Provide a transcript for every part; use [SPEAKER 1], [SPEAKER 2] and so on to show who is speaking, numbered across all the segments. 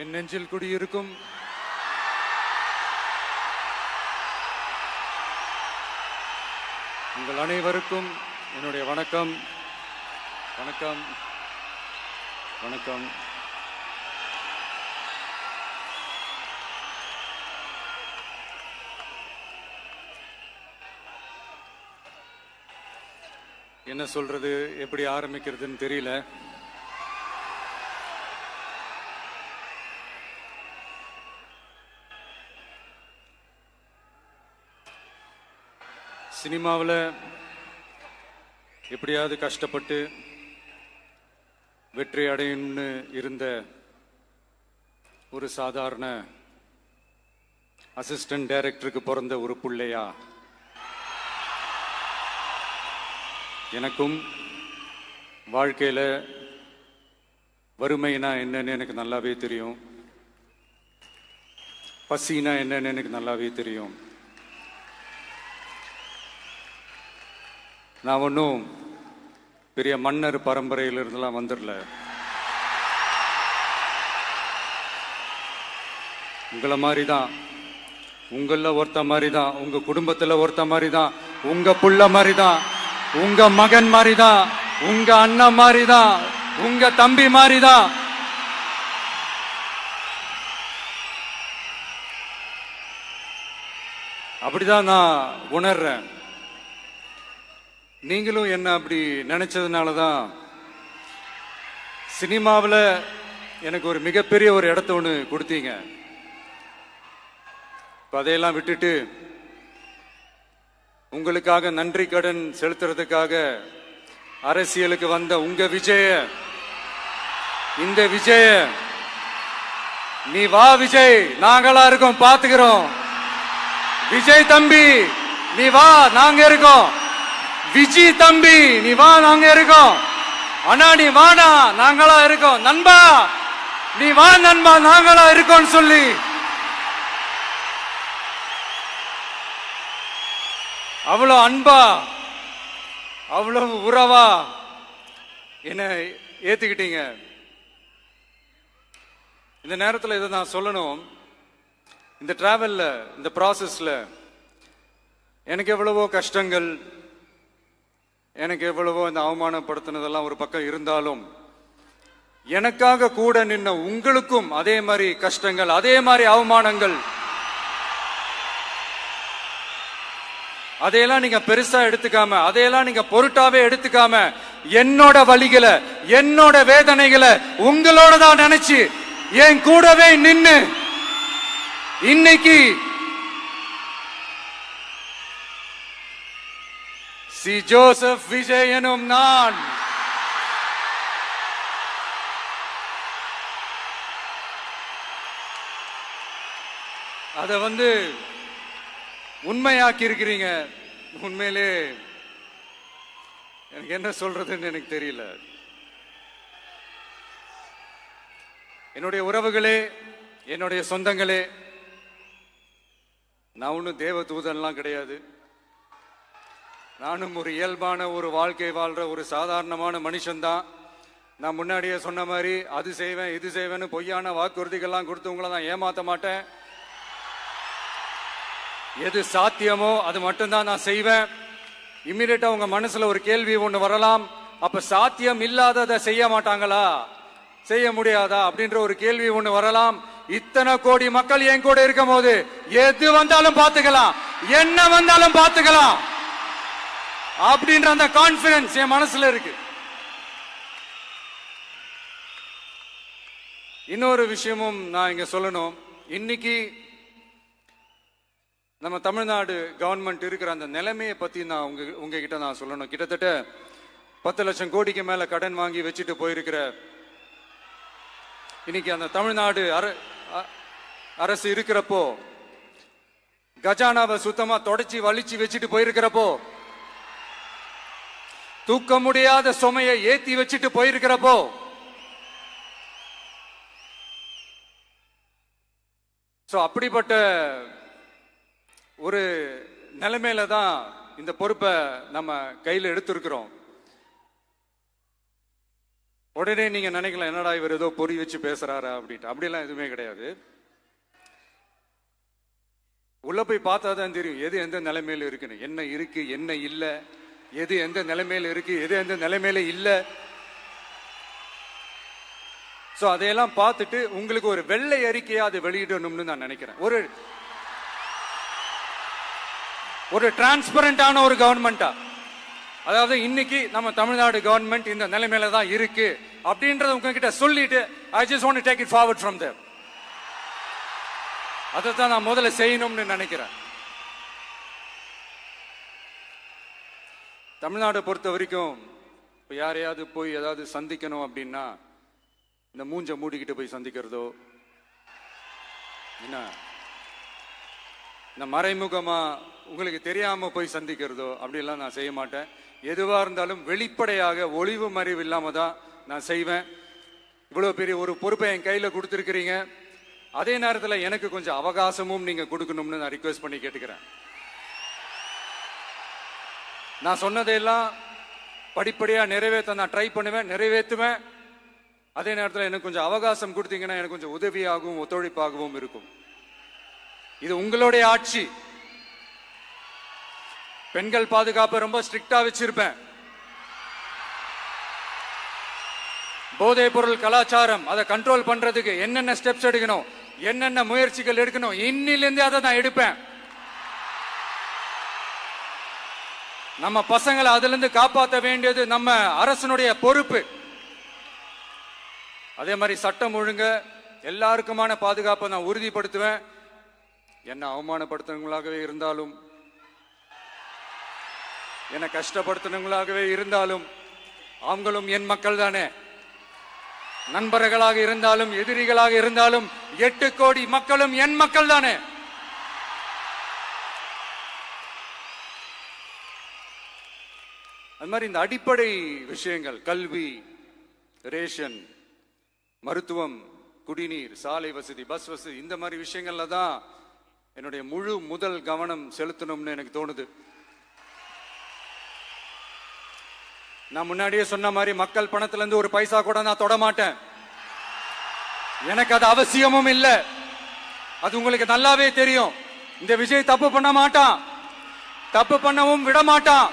[SPEAKER 1] என் நெஞ்சில் குடியிருக்கும் உங்கள் அனைவருக்கும் என்னுடைய வணக்கம். வணக்கம் வணக்கம். என்ன சொல்றது, எப்படி ஆரம்பிக்கிறதுன்னு தெரியல. சினிமாவில் எப்படியாவது கஷ்டப்பட்டு வெற்றி அடையணும்னு இருந்த ஒரு சாதாரண அசிஸ்டன்ட் டைரக்டருக்கு பிறந்த ஒரு பிள்ளையா எனக்கும் வாழ்க்கையில் வறுமைனா என்னன்னு எனக்கு நல்லாவே தெரியும், பசினா என்னன்னு எனக்கு நல்லாவே தெரியும். நான் ஒன்றும் பெரிய மன்னர் பரம்பரையிலிருந்துலாம் வந்துடல. உங்களை மாதிரி தான், உங்களில் ஒருத்த மாதிரி தான், உங்க குடும்பத்தில் ஒருத்த மாதிரி தான், உங்க புள்ள மாதிரி தான், உங்க மகன் மாதிரி தான், உங்க அண்ணன் மாதிரி தான், உங்க தம்பி மாதிரி தான். அப்படிதான் நான் உணர்றேன். நீங்களும் என்ன அப்படி நினைச்சதுனால தான் சினிமாவில் எனக்கு ஒரு மிகப்பெரிய ஒரு இடத்த ஒன்று கொடுத்தீங்க. அதையெல்லாம் விட்டுட்டு உங்களுக்காக நன்றி கடன் செலுத்துறதுக்காக அரசியலுக்கு வந்த உங்க விஜய, இந்த விஜய, நீ வா விஜய், நாங்களா இருக்கோம், பாத்துக்கிறோம். விஜய் தம்பி நீ வா, நாங்க இருக்கோம். விஜி தம்பி நீ வா, நாங்க இருக்கோம். அண்ணா நீ வாடா, நாங்களா இருக்கோம். நண்பா நீ வா நண்பா, நாங்களா இருக்கோம் சொல்லி அவ்வளவு அன்பா, அவ்வளவு உறவா என்ன ஏத்துக்கிட்டீங்க. இந்த நேரத்தில் இதை நான் சொல்லணும். இந்த டிராவல்ல, இந்த ப்ராசஸ்ல எனக்கு எவ்வளவோ கஷ்டங்கள், எனக்கு எவ்வளவோ இந்த அவமானப்படுத்தினதெல்லாம் ஒரு பக்கம் இருந்தாலும், எனக்காக கூட நின்ன உங்களுக்கும் அதே மாதிரி கஷ்டங்கள், அதே மாதிரி அவமானங்கள், அதையெல்லாம் நீங்க பெருசா எடுத்துக்காம, அதையெல்லாம் நீங்க பொருட்டாவே எடுத்துக்காம, என்னோட வலிகளை, என்னோட வேதனைகளை உங்களோட தான் நினைச்சு என் கூடவே நின்னு இன்னைக்கு சி ஜோசப் விஜய் எனும் நான் அத உண்மையாக்கி இருக்கிறீங்க. உண்மையிலே எனக்கு என்ன சொல்றதுன்னு எனக்கு தெரியல. என்னுடைய உறவுகளே, என்னுடைய சொந்தங்களே, நான் ஒன்றும் தேவ தூதன்லாம் கிடையாது. நானும் ஒரு இயல்பான ஒரு வாழ்க்கை வாழ்ற ஒரு சாதாரணமான மனுஷன்தான். நான் முன்னாடியே சொன்ன மாதிரி அது செய்வேன் இது செய்வேன்னு பொய்யான வாக்குறுதிகள்லாம் கொடுத்தவங்கள நான் ஏமாத்த மாட்டேன். எது சாத்தியமோ அது மட்டும்தான் நான் செய்வேன். இம்மிடியட்டா உங்க மனசுல ஒரு கேள்வி ஒண்ணு வரலாம், அப்ப சாத்தியம் இல்லாததை செய்ய மாட்டாங்களா, செய்ய முடியாதா அப்படின்ற ஒரு கேள்வி ஒண்ணு வரலாம். இத்தனை கோடி மக்கள் என் கூட இருக்கும் போது எது வந்தாலும் பாத்துக்கலாம், என்ன வந்தாலும் பாத்துக்கலாம் அப்படின்ற அந்த கான்பிடன்ஸ் என் மனசுல இருக்கு. இன்னொரு விஷயமும் நான் இங்க சொல்லணும். இன்னைக்கு நம்ம தமிழ்நாடு கவர்மெண்ட் இருக்கிற அந்த நிலைமையை பத்தி நான் உங்ககிட்ட நான் சொல்லணும். கிட்டத்தட்ட 10 லட்சம் கோடிக்கு மேல கடன் வாங்கி வச்சுட்டு போயிருக்கிற இன்னைக்கு அந்த தமிழ்நாடு அரசு இருக்கிறப்போ, கஜானாவை சுத்தமா தொடச்சி வலிச்சு வச்சுட்டு போயிருக்கிறப்போ, தூக்க முடியாத சுமையை ஏத்தி வச்சுட்டு போயிருக்கிறப்போ, அப்படிப்பட்ட ஒரு நிலைமையில தான் இந்த பொறுப்பை நம்ம கையில் எடுத்திருக்கிறோம். உடனே நீங்க நினைக்கலாம், என்னடா இவர் ஏதோ பொறி வச்சு பேசுறாரா அப்படின்ட்டு. அப்படிலாம் எதுவுமே கிடையாது. உள்ள போய் பார்த்தா தான் தெரியும் எது எந்த நிலைமையில இருக்குன்னு, என்ன இருக்கு என்ன இல்லை, எது எந்த நிலைமையில இருக்கு எது எந்த நிலைமையில இல்லை. சோ அதையெல்லாம் பார்த்துட்டு உங்களுக்கு ஒரு வெள்ளை அறிக்கையா அதை வெளியிடணும்னு நான் நினைக்கிறேன். ஒரு டிரான்ஸ்பரண்டான ஒரு கவர்மெண்டா, அதாவது இன்னைக்கு நம்ம தமிழ்நாடு கவர்மெண்ட் இந்த நிலைமையில தான் இருக்கு அப்படின்றத உங்ககிட்ட சொல்லிட்டு I just want to take it forward from there. அதைத்தான் நான் முதல்ல செய்யணும்னு நினைக்கிறேன். தமிழ்நாடை பொறுத்த வரைக்கும் இப்போ யாரையாவது போய் ஏதாவது சந்திக்கணும் அப்படின்னா இந்த மூஞ்ச மூடிக்கிட்டு போய் சந்திக்கிறதோ, என்ன இந்த மறைமுகமா உங்களுக்கு தெரியாம போய் சந்திக்கிறதோ அப்படியெல்லாம் நான் செய்ய மாட்டேன். எதுவா இருந்தாலும் வெளிப்படையாக ஒளிவு மறைவு இல்லாம தான் நான் செய்வேன். இவ்வளவு பெரிய ஒரு பொறுப்பை என் கையில கொடுத்துருக்கிறீங்க. அதே நேரத்தில் எனக்கு கொஞ்சம் அவகாசமும் நீங்க கொடுக்கணும்னு நான் ரிக்வெஸ்ட் பண்ணி கேட்டுக்கிறேன். நான் சொன்னதையெல்லாம் படிப்படியா நிறைவேற்ற நான் ட்ரை பண்ணுவேன், நிறைவேற்றுவேன். அதே நேரத்தில் எனக்கு கொஞ்சம் அவகாசம் கொடுத்தீங்கன்னா எனக்கு கொஞ்சம் உதவியாகவும் ஒத்துழைப்பாகவும் இருக்கும். இது உங்களுடைய ஆட்சி. பெண்கள் பாதுகாப்பை ரொம்ப ஸ்ட்ரிக்டா வச்சிருப்பேன். போதைப் பொருள் கலாச்சாரம் அதை கண்ட்ரோல் பண்றதுக்கு என்னென்ன ஸ்டெப்ஸ் எடுக்கணும், என்னென்ன முயற்சிகள் எடுக்கணும், இன்னிலிருந்து அதை நான் எடுப்பேன். நம்ம பசங்களை அதுல இருந்து காப்பாற்ற வேண்டியது நம்ம அரசனுடைய பொறுப்பு. அதே மாதிரி சட்டம் ஒழுங்கு எல்லாருக்குமான பாதுகாப்பை நான் உறுதிப்படுத்துவேன். என்ன அவமானப்படுத்துறவங்களாகவே இருந்தாலும், என்ன கஷ்டப்படுத்துறவங்களாகவே இருந்தாலும் அவங்களும் என் மக்கள் தானே. நண்பர்களாக இருந்தாலும் எதிரிகளாக இருந்தாலும் 8 கோடி மக்களும் என் மக்கள் தானே. அது மாதிரி இந்த அடிப்படை விஷயங்கள், கல்வி, ரேஷன், மருத்துவம், குடிநீர், சாலை வசதி, பஸ் வசதி, இந்த மாதிரி விஷயங்கள்ல தான் என்னுடைய முழு முதல் கவனம் செலுத்தணும்னு எனக்கு தோணுது. நான் முன்னாடியே சொன்ன மாதிரி மக்கள் பணத்துல இருந்து ஒரு பைசா கூட நான் தொட மாட்டேன். எனக்கு அது அவசியமும் இல்லை. அது உங்களுக்கு நல்லாவே தெரியும். இந்த விஜய் தப்பு பண்ண மாட்டான், தப்பு பண்ணவும் விட மாட்டான்.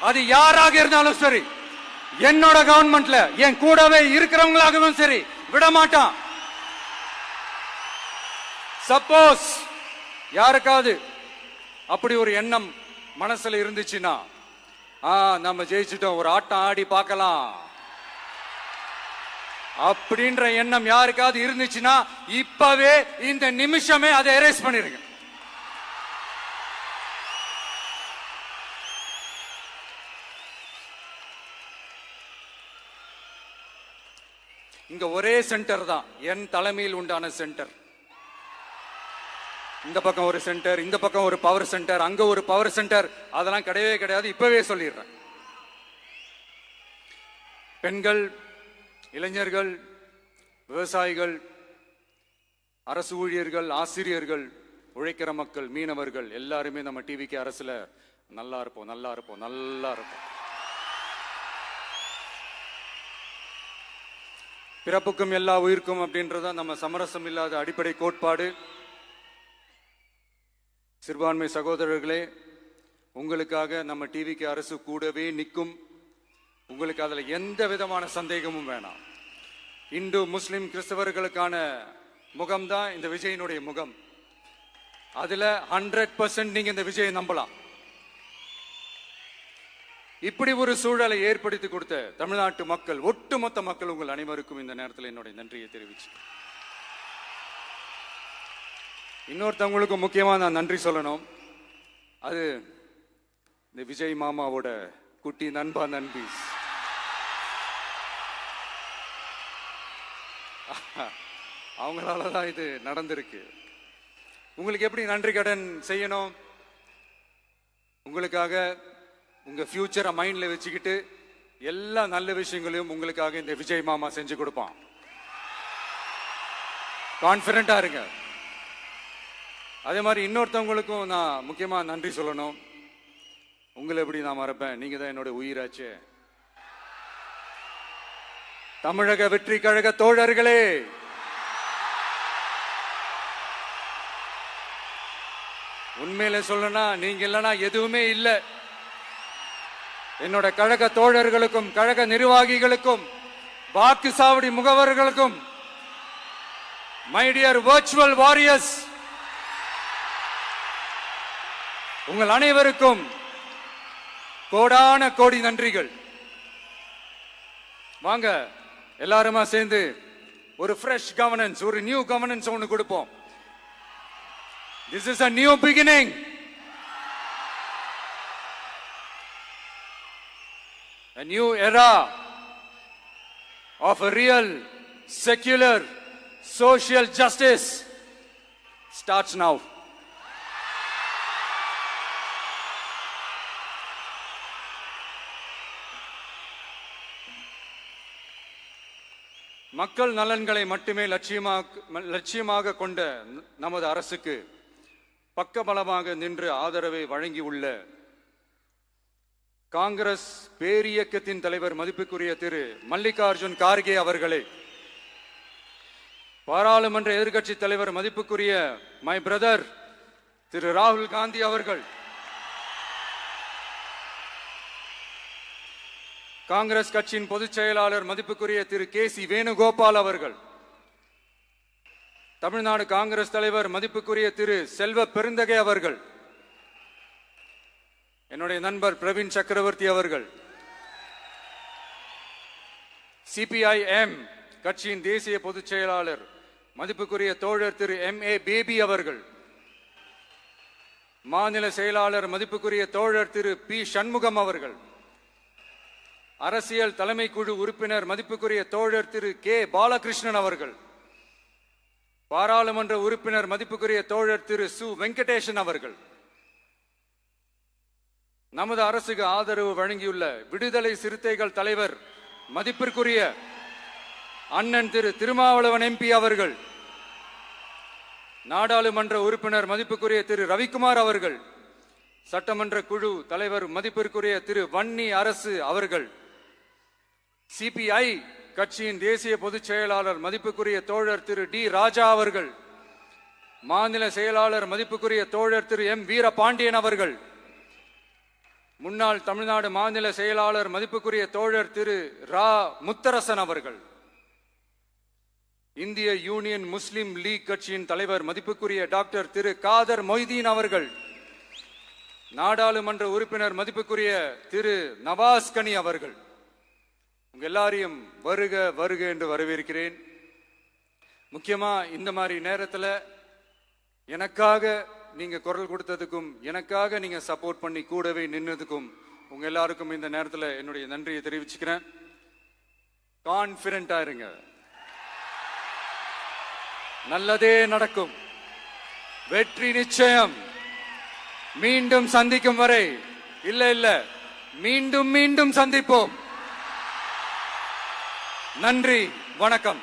[SPEAKER 1] அது யாராக இருந்தாலும் சரி, என்னோட கவர்மெண்ட்ல என் கூடவே இருக்கிறவங்களாகவும் சரி விட மாட்டான். சப்போஸ் யாருக்காவது அப்படி ஒரு எண்ணம் மனசுல இருந்துச்சுன்னா, நம்ம ஜெயிச்சுட்டோம், ஒரு ஆட்டம் ஆடி பார்க்கலாம் அப்படின்ற எண்ணம் யாருக்காவது இருந்துச்சுன்னா இப்பவே இந்த நிமிஷமே அதை எரேஸ் பண்ணிருங்க. இங்க ஒரே சென்டர் தான், என் தலைமையில் உண்டான சென்டர். இந்த பக்கம் ஒரு சென்டர், இந்த பக்கம் ஒரு பவர் சென்டர், அங்க ஒரு பவர் சென்டர், அதெல்லாம் கிடையவே கிடையாது. இப்பவே சொல்லிடுறேன். பெண்கள், இளைஞர்கள், விவசாயிகள், அரசு ஊழியர்கள், ஆசிரியர்கள், உழைக்கிற மக்கள், மீனவர்கள் எல்லாருமே நம்ம டிவிக்கு அரசுல நல்லா இருப்போம், நல்லா இருப்போம், நல்லா இருப்போம். பிறப்புக்கும் எல்லா உயிர்க்கும் அப்படின்றத நம்ம சமரசம் இல்லாத அடிப்படை கோட்பாடு. சிறுபான்மை சகோதரர்களே, உங்களுக்காக நம்ம டிவிக்கு அரசு கூடவே நிற்கும். உங்களுக்கு அதுல எந்த விதமான சந்தேகமும் வேணாம். இந்து, முஸ்லிம், கிறிஸ்தவர்களுக்கான முகம்தான் இந்த விஜயனுடைய முகம். அதுல 100% நீங்க இந்த விஜயை நம்பலாம். இப்படி ஒரு சூழலை ஏற்படுத்தி கொடுத்த தமிழ்நாட்டு மக்கள், ஒட்டுமொத்த மக்கள், உங்கள் அனைவருக்கும் இந்த நேரத்தில் என்னுடைய நன்றியை தெரிவிச்சு, இன்னொருத்தவங்களுக்கு முக்கியமா நான் நன்றி சொல்லணும். அது இந்த விஜய் மாமாவோட குட்டி நண்பா, நண்பி. அவங்களாலதான் இது நடந்திருக்கு. உங்களுக்கு எப்படி நன்றி கடன் செய்யணும்? உங்களுக்காக உங்க ஃபியூச்சரை மைண்ட்ல வச்சுக்கிட்டு எல்லா நல்ல விஷயங்களையும் உங்களுக்காக இந்த விஜய் மாமா செஞ்சு கொடுப்பான். கான்பிடண்டா இருங்க. அதே மாதிரி இன்னொருத்தவங்களுக்கும் நான் முக்கியமா நன்றி சொல்லணும். உங்களை எப்படி நான் மறப்பேன்? நீங்க தான் என்னோட உயிராச்சே. தமிழக வெற்றி கழக தோழர்களே, உண்மையில சொல்லனா நீங்க இல்லனா எதுவுமே இல்ல. என்னோட கழக தோழர்களுக்கும் கழக நிர்வாகிகளுக்கும் வாக்கு சாவடி முகவர்களுக்கும், மை டியர் வர்ச்சுவல் வாரியர்ஸ், உங்கள் அனைவருக்கும் கோடான கோடி நன்றிகள். வாங்க எல்லாருமா சேர்ந்து ஒரு ஃப்ரெஷ் கவர்னன்ஸ், ஒரு நியூ கவர்னன்ஸ் ஒன்னு கொடுப்போம். This is a new beginning. A new era of a real, secular, social justice starts now. மக்கள் நலன்களை மட்டுமே லட்சியமாக கொண்ட நமது அரசுக்கு பக்கபலமாக நின்று ஆதரவை வழங்கியுள்ள காங்கிரஸ் பேரியக்கத்தின் தலைவர் மதிப்புக்குரிய திரு மல்லிகார்ஜுன் கார்கே அவர்களே, பாராளுமன்ற எதிர்க்கட்சி தலைவர் மதிப்புக்குரிய மை பிரதர் திரு ராகுல் காந்தி அவர்கள், காங்கிரஸ் கட்சியின் பொதுச் செயலாளர் மதிப்புக்குரிய திரு கே.சி. வேணுகோபால் அவர்கள், தமிழ்நாடு காங்கிரஸ் தலைவர் மதிப்புக்குரிய திரு செல்வ பெருந்தகை அவர்கள், என்னுடைய நண்பர் பிரவீன் சக்கரவர்த்தி அவர்கள், சிபிஐஎம் கட்சியின் தேசிய பொதுச் செயலாளர் மதிப்புக்குரிய தோழர் திரு M.A. பேபி அவர்கள், மாநில செயலாளர் மதிப்புக்குரிய தோழர் திரு பி. சண்முகம் அவர்கள், அரசியல் தலைமை குழு உறுப்பினர் மதிப்புக்குரிய தோழர் திரு கே. பாலகிருஷ்ணன் அவர்கள், பாராளுமன்ற உறுப்பினர் மதிப்புக்குரிய தோழர் திரு சு. வெங்கடேசன் அவர்கள், நமது அரசுக்கு ஆதரவு வழங்கியுள்ள விடுதலை சிறுத்தைகள் தலைவர் மதிப்பிற்குரிய அண்ணன் திரு திருமாவளவன் MP அவர்கள், நாடாளுமன்ற உறுப்பினர் மதிப்புக்குரிய திரு ரவிக்குமார் அவர்கள், சட்டமன்ற குழு தலைவர் மதிப்பிற்குரிய திரு வன்னி அரசு அவர்கள், சிபிஐ கட்சியின் தேசிய பொதுச் செயலாளர் மதிப்புக்குரிய தோழர் திரு டி. ராஜா அவர்கள், மாநில செயலாளர் மதிப்புக்குரிய தோழர் திரு M. வீரபாண்டியன் அவர்கள், முன்னாள் தமிழ்நாடு மாநில செயலாளர் மதிப்புக்குரிய தோழர் திரு ரா. முத்தரசன் அவர்கள், இந்திய யூனியன் முஸ்லிம் லீக் கட்சியின் தலைவர் மதிப்புக்குரிய டாக்டர் திரு காதர் மொய்தீன் அவர்கள், நாடாளுமன்ற உறுப்பினர் மதிப்புக்குரிய திரு நவாஸ் கனி அவர்கள், உங்க எல்லாரையும் வருக வருக என்று வரவேற்கிறேன். முக்கியமா இந்த மாதிரி நேரத்தில் எனக்காக நீங்க குரல் கொடுத்ததுக்கும், எனக்காக நீங்க சப்போர்ட் பண்ணி கூடவே நின்னதுக்கும் உங்க எல்லாருக்கும் இந்த நேரத்தில் என்னுடைய நன்றியை தெரிவிச்சுக்கிறேன். கான்பிடென்டா இருங்க, நல்லதே நடக்கும், வெற்றி நிச்சயம். மீண்டும் சந்திக்கும் வரை, இல்ல மீண்டும் மீண்டும் சந்திப்போம். நன்றி, வணக்கம்.